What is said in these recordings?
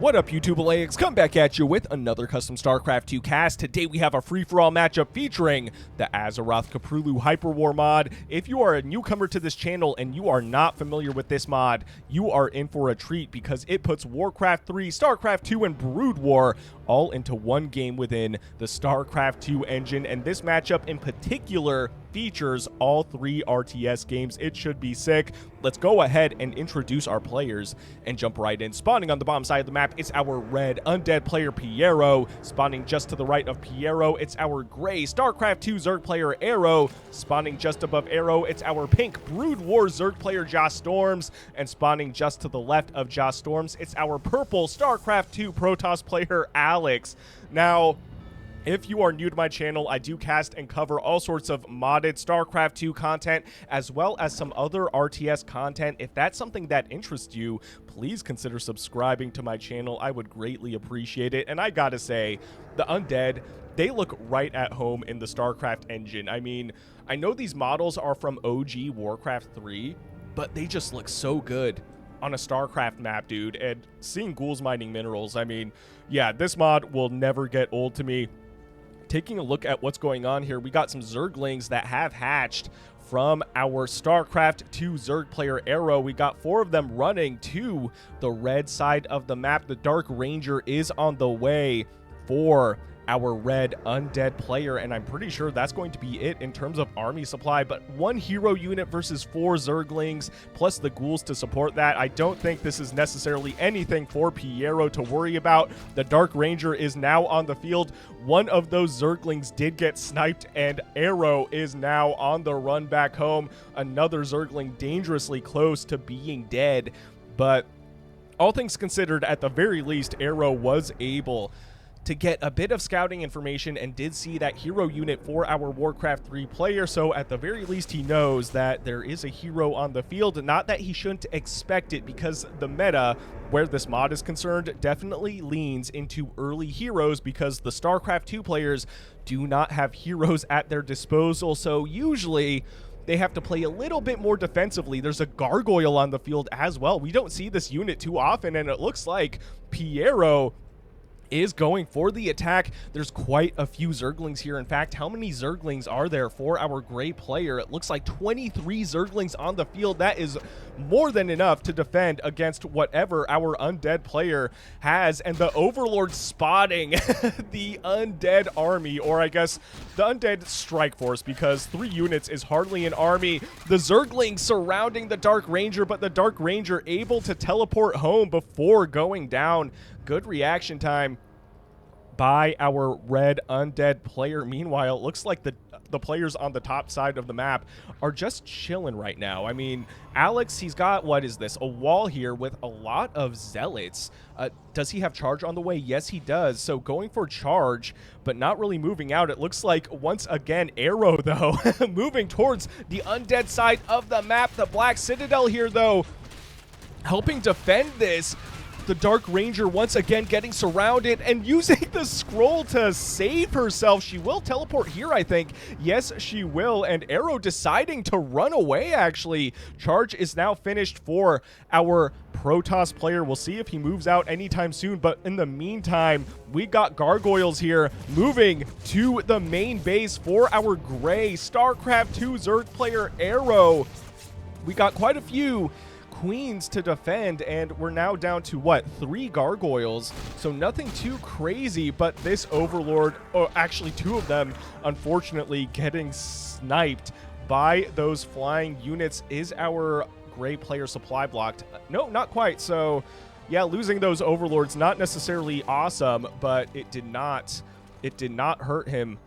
What up, YouTube? elleixstarcraft come back at you with another custom StarCraft 2 cast. Today we have a free-for-all matchup featuring the Azeroth-Koprulu Hyperwar Mod. If you are a newcomer to this channel and you are not familiar with this mod, you are in for a treat because it puts Warcraft 3, StarCraft 2, and Brood War all into one game within the StarCraft 2 engine. And this matchup in particular features all three RTS games. It should be sick. Let's go ahead and introduce our players and jump right in. Spawning on the bottom side of the map, it's our red Undead player Pierro. Spawning just to the right of Pierro, it's our gray StarCraft 2 Zerg player Arrow. Spawning just above Arrow, it's our pink Brood War Zerg player Jastorms. And spawning just to the left of Jastorms, it's our purple StarCraft 2 Protos player Alex. Now, if you are new to my channel, I do cast and cover all sorts of modded StarCraft 2 content, as well as some other RTS content. If that's something that interests you, please consider subscribing to my channel. I would greatly appreciate it. And I gotta say, the Undead, they look right at home in the StarCraft engine. I mean, I know these models are from OG Warcraft 3, but they just look so good on a StarCraft map, dude. And seeing ghouls mining minerals, I mean, yeah, this mod will never get old to me. Taking a look at what's going on here, we got some Zerglings that have hatched from our StarCraft 2 Zerg player Arrow. We got 4 of them running to the red side of the map. The Dark Ranger is on the way for our red Undead player, and I'm pretty sure that's going to be it in terms of army supply. But 1 hero unit versus 4 Zerglings, plus the ghouls to support that. I don't think this is necessarily anything for Pierro to worry about. The Dark Ranger is now on the field. One of those Zerglings did get sniped, and Arrow is now on the run back home. Another Zergling dangerously close to being dead. But all things considered, at the very least, Arrow was able to get a bit of scouting information and did see that hero unit for our Warcraft 3 player. So at the very least, he knows that there is a hero on the field. Not that he shouldn't expect it, because the meta, where this mod is concerned, definitely leans into early heroes, because the StarCraft 2 players do not have heroes at their disposal. So usually they have to play a little bit more defensively. There's a Gargoyle on the field as well. We don't see this unit too often, and it looks like Pierro is going for the attack. There's quite a few Zerglings here. In fact, how many Zerglings are there for our gray player? It looks like 23 Zerglings on the field. That is more than enough to defend against whatever our Undead player has. And the Overlord spotting the Undead army, or I guess the Undead strike force, because 3 units is hardly an army. The Zerglings surrounding the Dark Ranger, but the Dark Ranger able to teleport home before going down. Good reaction time by our red Undead player. Meanwhile, it looks like the players on the top side of the map are just chilling right now. I mean, Alex, he's got, what is this, a wall here with a lot of zealots. Does he have charge on the way? Yes, he does. So going for charge, but not really moving out. It looks like, once again, Arrow, though, moving towards the Undead side of the map. The Black Citadel here, though, helping defend this. The Dark Ranger once again getting surrounded and using the scroll to save herself. She will teleport here, I think. Yes, she will. And Arrow deciding to run away, actually. Charge is now finished for our Protoss player. We'll see if he moves out anytime soon. But in the meantime, we got Gargoyles here moving to the main base for our gray StarCraft 2 Zerg player Arrow. We got quite a few queens to defend, and we're now down to what, 3 Gargoyles, so nothing too crazy. But this Overlord, or actually 2 of them, unfortunately getting sniped by those flying units. Is our gray player supply blocked? No, not quite. So yeah, losing those Overlords, not necessarily awesome, but it did not hurt him.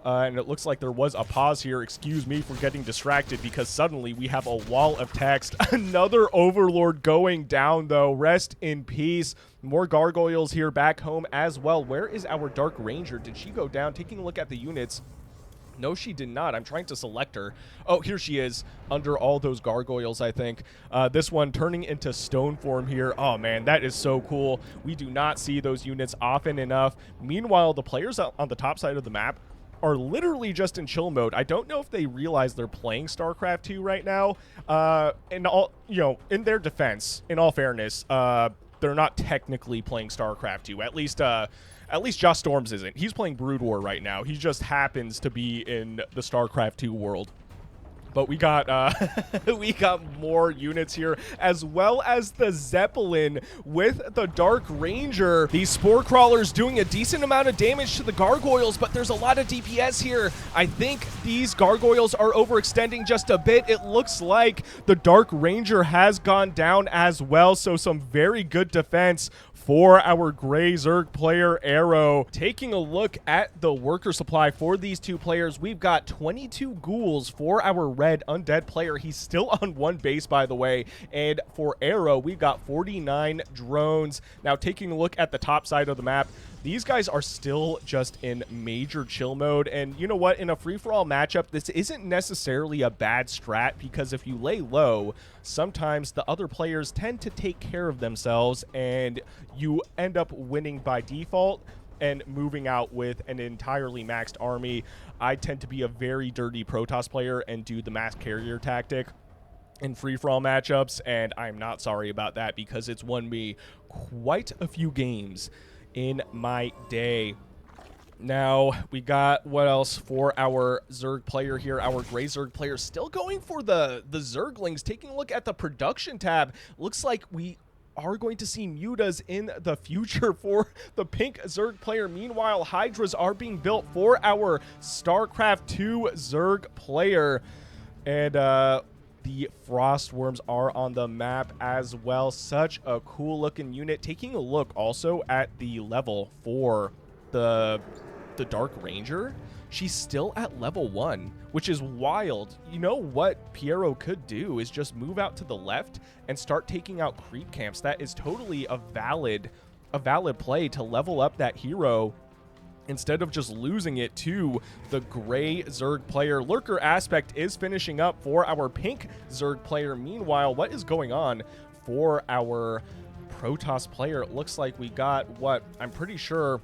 And it looks like there was a pause here. Excuse me for getting distracted, because suddenly we have a wall of text. Another Overlord going down, though. Rest in peace. More Gargoyles here back home as well. Where is our Dark Ranger? Did she go down? Taking a look at the units. No, she did not. I'm trying to select her. Oh, here she is under all those Gargoyles, I think. This one turning into stone form here. Oh, man, that is so cool. We do not see those units often enough. Meanwhile, the players on the top side of the map are literally just in chill mode. I don't know if they realize they're playing StarCraft 2 right now. In all, you know, in their defense, in all fairness, they're not technically playing StarCraft 2. At least Jastorms isn't. He's playing Brood War right now. He just happens to be in the StarCraft 2 world. But we got we got more units here, as well as the Zeppelin with the Dark Ranger. These Spore Crawlers doing a decent amount of damage to the Gargoyles, but there's a lot of DPS here. I think these Gargoyles are overextending just a bit. It looks like the Dark Ranger has gone down as well, so some very good defense for our Gray Zerg player, Arrow. Taking a look at the worker supply for these two players, we've got 22 ghouls for our red Undead player. He's still on one base, by the way. And for Arrow, we've got 49 drones. Now, taking a look at the top side of the map, these guys are still just in major chill mode. And you know what? In a free-for-all matchup, this isn't necessarily a bad strat, because if you lay low, sometimes the other players tend to take care of themselves and you end up winning by default and moving out with an entirely maxed army. I tend to be a very dirty Protoss player and do the mass carrier tactic in free-for-all matchups, and I'm not sorry about that, because it's won me quite a few games in my day. Now, we got what else for our Zerg player here? Our Gray Zerg player still going for the Zerglings. Taking a look at the production tab, looks like we are going to see mutas in the future for the pink Zerg player. Meanwhile, Hydras are being built for our StarCraft 2 Zerg player. And the Frost Worms are on the map as well. Such a cool looking unit. Taking a look also at the level for the Dark Ranger, she's still at level 1, which is wild. You know what Pierro could do is just move out to the left and start taking out creep camps. That is totally a valid play to level up that hero instead of just losing it to the Gray Zerg player. Lurker aspect is finishing up for our pink Zerg player. Meanwhile, what is going on for our Protoss player? It looks like we got what I'm pretty sure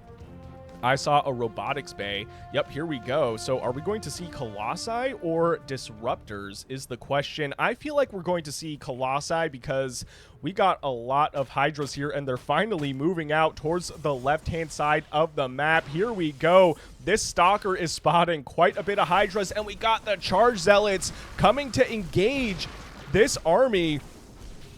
I saw a robotics bay. Yep, here we go. So are we going to see Colossi or Disruptors is the question. I feel like we're going to see Colossi because we got a lot of Hydras here, and they're finally moving out towards the left-hand side of the map. Here we go. This Stalker is spotting quite a bit of Hydras, and we got the Charge Zealots coming to engage this army.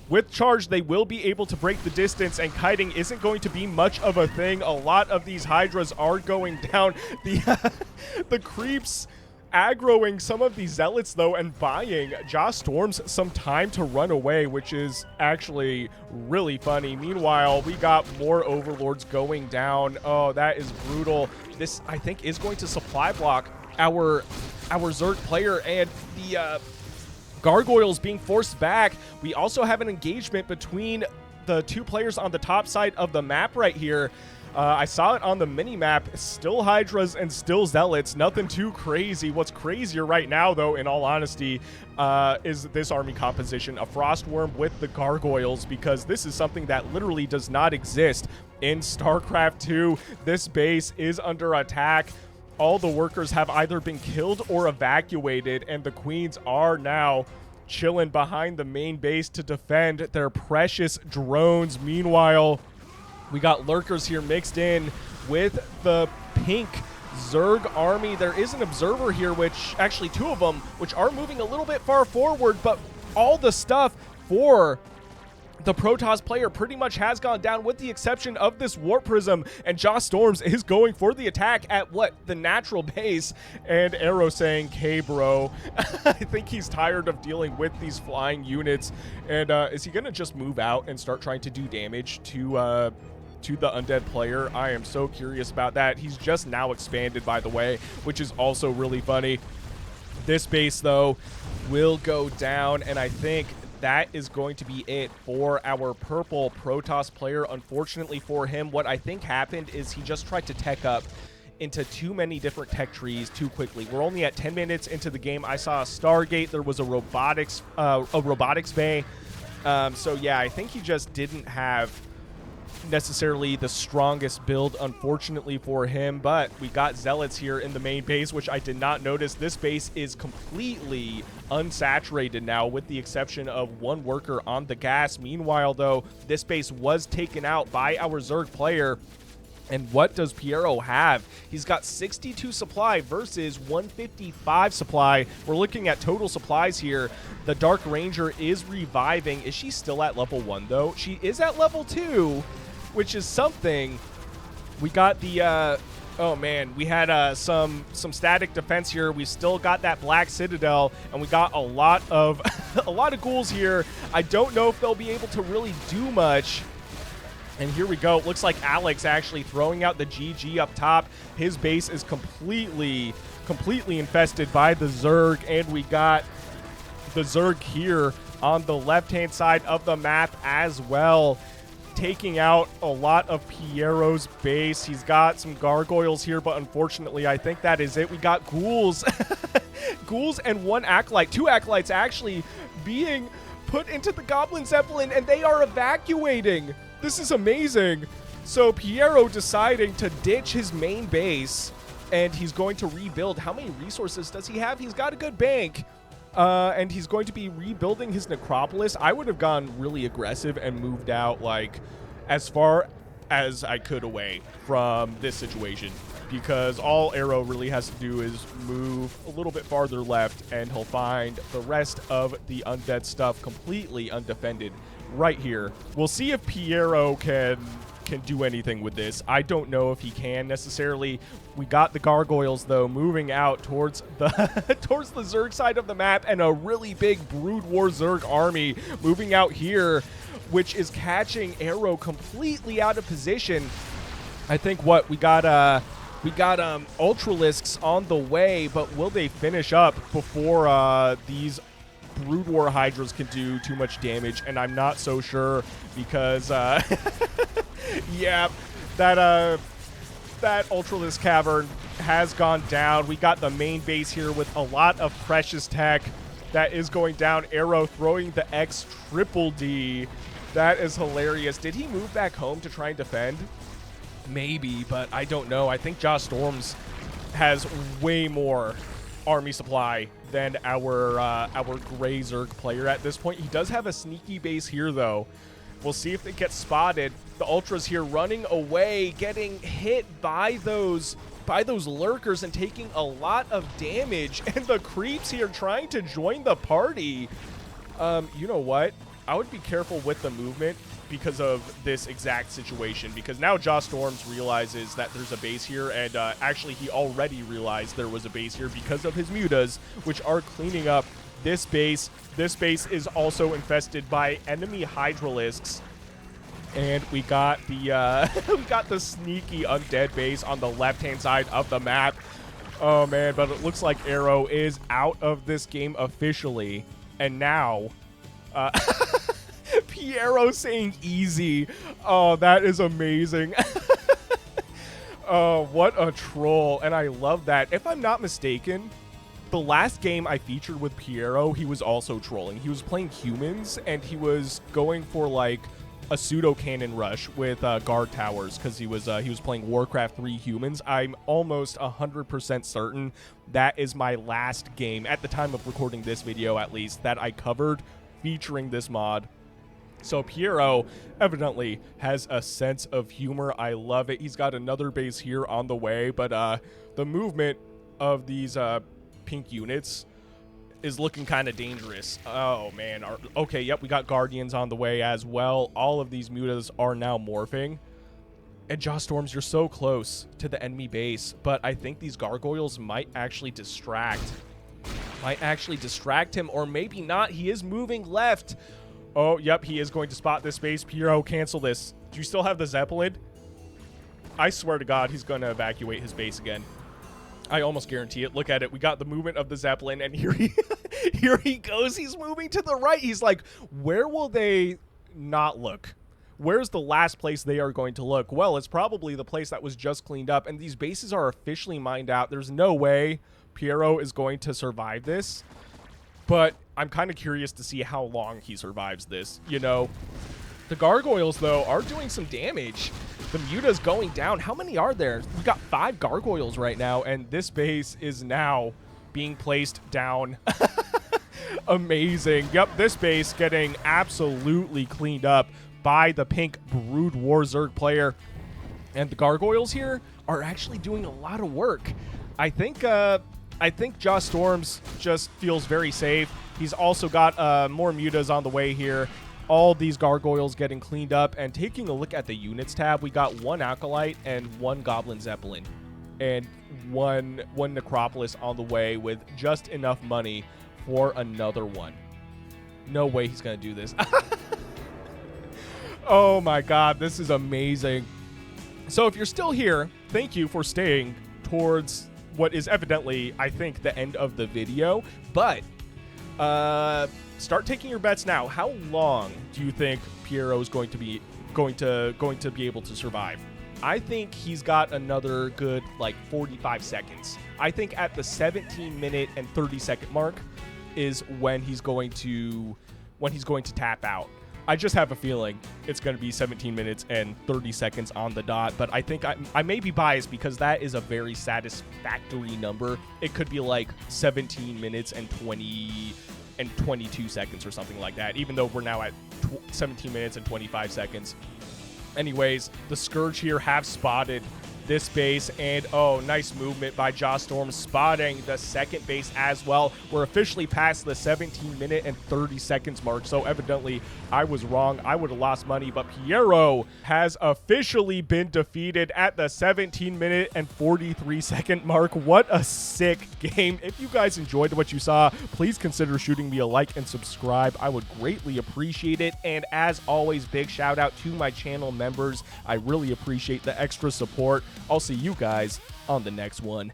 With charge, they will be able to break the distance, and kiting isn't going to be much of a thing. A lot of these Hydras are going down. The creeps aggroing some of these Zealots, though, and buying Jastorms some time to run away, which is actually really funny. Meanwhile, we got more Overlords going down. Oh, that is brutal. This, I think, is going to supply block our Zerg player, and the Gargoyles being forced back. We also have an engagement between the two players on the top side of the map right here. I saw it on the mini-map. Still Hydras and still Zealots. Nothing too crazy. What's crazier right now, though, in all honesty, is this army composition. A Frost Worm with the Gargoyles, because this is something that literally does not exist in StarCraft 2. This base is under attack. All the workers have either been killed or evacuated, and the queens are now chilling behind the main base to defend their precious drones. Meanwhile, we got lurkers here mixed in with the pink Zerg army. There is an observer here, which actually two of them, which are moving a little bit far forward, but all the stuff for the Protoss player pretty much has gone down, with the exception of this Warp Prism, and Jastorms is going for the attack at what? The natural base, and Arrow saying, "K bro." I think he's tired of dealing with these flying units, and is he gonna just move out and start trying to do damage to the Undead player? I am so curious about that. He's just now expanded, by the way, which is also really funny. This base, though, will go down, and I think that is going to be it for our purple Protoss player. Unfortunately for him, what I think happened is he just tried to tech up into too many different tech trees too quickly. We're only at 10 minutes into the game. I saw a Stargate. There was a robotics bay. So yeah, I think he just didn't have necessarily the strongest build, unfortunately for him, but we got Zealots here in the main base, which I did not notice. This base is completely unsaturated now, with the exception of one worker on the gas. Meanwhile, though, this base was taken out by our Zerg player. And what does Pierro have? He's got 62 supply versus 155 supply. We're looking at total supplies here. The Dark Ranger is reviving. Is she still at level 1, though? She is at level 2, which is something. We got the, oh man, we had some static defense here. We still got that Black Citadel, and we got a lot of a lot of ghouls here. I don't know if they'll be able to really do much. And here we go. It looks like Alex actually throwing out the GG up top. His base is completely infested by the Zerg, and we got the Zerg here on the left-hand side of the map as well, taking out a lot of Pierro's base. He's got some Gargoyles here, but unfortunately, I think that is it. We got ghouls. Ghouls and one Acolyte. Two Acolytes actually being put into the Goblin Zeppelin, and they are evacuating. This is amazing. So Pierro deciding to ditch his main base, and he's going to rebuild. How many resources does he have? He's got a good bank. And he's going to be rebuilding his necropolis. I would have gone really aggressive and moved out like as far as I could away from this situation, because all Arrow really has to do is move a little bit farther left, and he'll find the rest of the undead stuff completely undefended right here. We'll see if Pierro can do anything with this. I don't know if he can necessarily. We got the Gargoyles, though, moving out towards the towards the Zerg side of the map, and a really big Brood War Zerg army moving out here, which is catching Arrow completely out of position. I think what we got Ultralisks on the way, but will they finish up before these Brood War Hydras can do too much damage? And I'm not so sure, because yeah, that Ultralisk Cavern has gone down. We got the main base here with a lot of precious tech that is going down. Arrow throwing the X triple D. That is hilarious. Did he move back home to try and defend? Maybe, but I don't know. I think Jastorms has way more army supply than our Gray Zerg player at this point. He does have a sneaky base here, though. We'll see if it gets spotted. The Ultras here running away, getting hit by those lurkers and taking a lot of damage. And the creeps here trying to join the party. You know what? I would be careful with the movement because of this exact situation, because now Jastorms realizes that there's a base here, and actually he already realized there was a base here because of his mutas, which are cleaning up this base. This base is also infested by enemy Hydralisks, and we got the we got the sneaky undead base on the left-hand side of the map. Oh man, but it looks like Arrow is out of this game officially, and now Pierro saying easy. Oh, that is amazing. Oh, what a troll. And I love that. If I'm not mistaken, the last game I featured with Pierro, he was also trolling. He was playing humans, and he was going for like a pseudo cannon rush with guard towers, because he was playing Warcraft 3 humans. I'm almost 100% certain that is my last game, at the time of recording this video at least, that I covered featuring this mod. So Pierro evidently has a sense of humor. I love it. He's got another base here on the way, but the movement of these pink units is looking kind of dangerous. Oh man. Okay, yep, we got Guardians on the way as well. All of these mutas are now morphing. And Jastorms, you're so close to the enemy base, but I think these Gargoyles might actually distract. Him, or maybe not. He is moving left. Oh, yep, he is going to spot this base. Pierro, cancel this. Do you still have the Zeppelin? I swear to God, he's going to evacuate his base again. I almost guarantee it. Look at it. We got the movement of the Zeppelin, and here he goes. He's moving to the right. He's like, where will they not look? Where's the last place they are going to look? Well, it's probably the place that was just cleaned up, and these bases are officially mined out. There's no way Pierro is going to survive this, but I'm kind of curious to see how long he survives this, you know? The Gargoyles, though, are doing some damage. The Muta's going down. How many are there? We've got 5 Gargoyles right now, and this base is now being placed down. Amazing. Yep, this base getting absolutely cleaned up by the pink Brood War Zerg player. And the Gargoyles here are actually doing a lot of work. I think Jastorms just feels very safe. He's also got more Mutas on the way here. All these Gargoyles getting cleaned up, and taking a look at the units tab, we got 1 Acolyte and 1 Goblin Zeppelin and one Necropolis on the way with just enough money for another one. No way he's gonna do this. Oh my god, this is amazing. So if you're still here, thank you for staying towards what is evidently, I think, the end of the video, but start taking your bets now. How long do you think Pierro is going to be able to survive? I think he's got another good like 45 seconds. I think at the 17-minute and 30-second mark is when he's going to tap out. I just have a feeling it's going to be 17 minutes and 30 seconds on the dot, but I think I may be biased because that is a very satisfactory number. It could be like 17 minutes and 22 seconds or something like that, even though we're now at 17 minutes and 25 seconds. Anyways, the Scourge here have spotted this base, and oh, nice movement by Jastorms spotting the second base as well. We're officially past the 17-minute and 30 seconds mark, so evidently I was wrong. I would have lost money, but Pierro has officially been defeated at the 17-minute and 43-second mark. What a sick game. If you guys enjoyed what you saw, please consider shooting me a like and subscribe. I would greatly appreciate it, and as always, big shout out to my channel members. I really appreciate the extra support. I'll see you guys on the next one.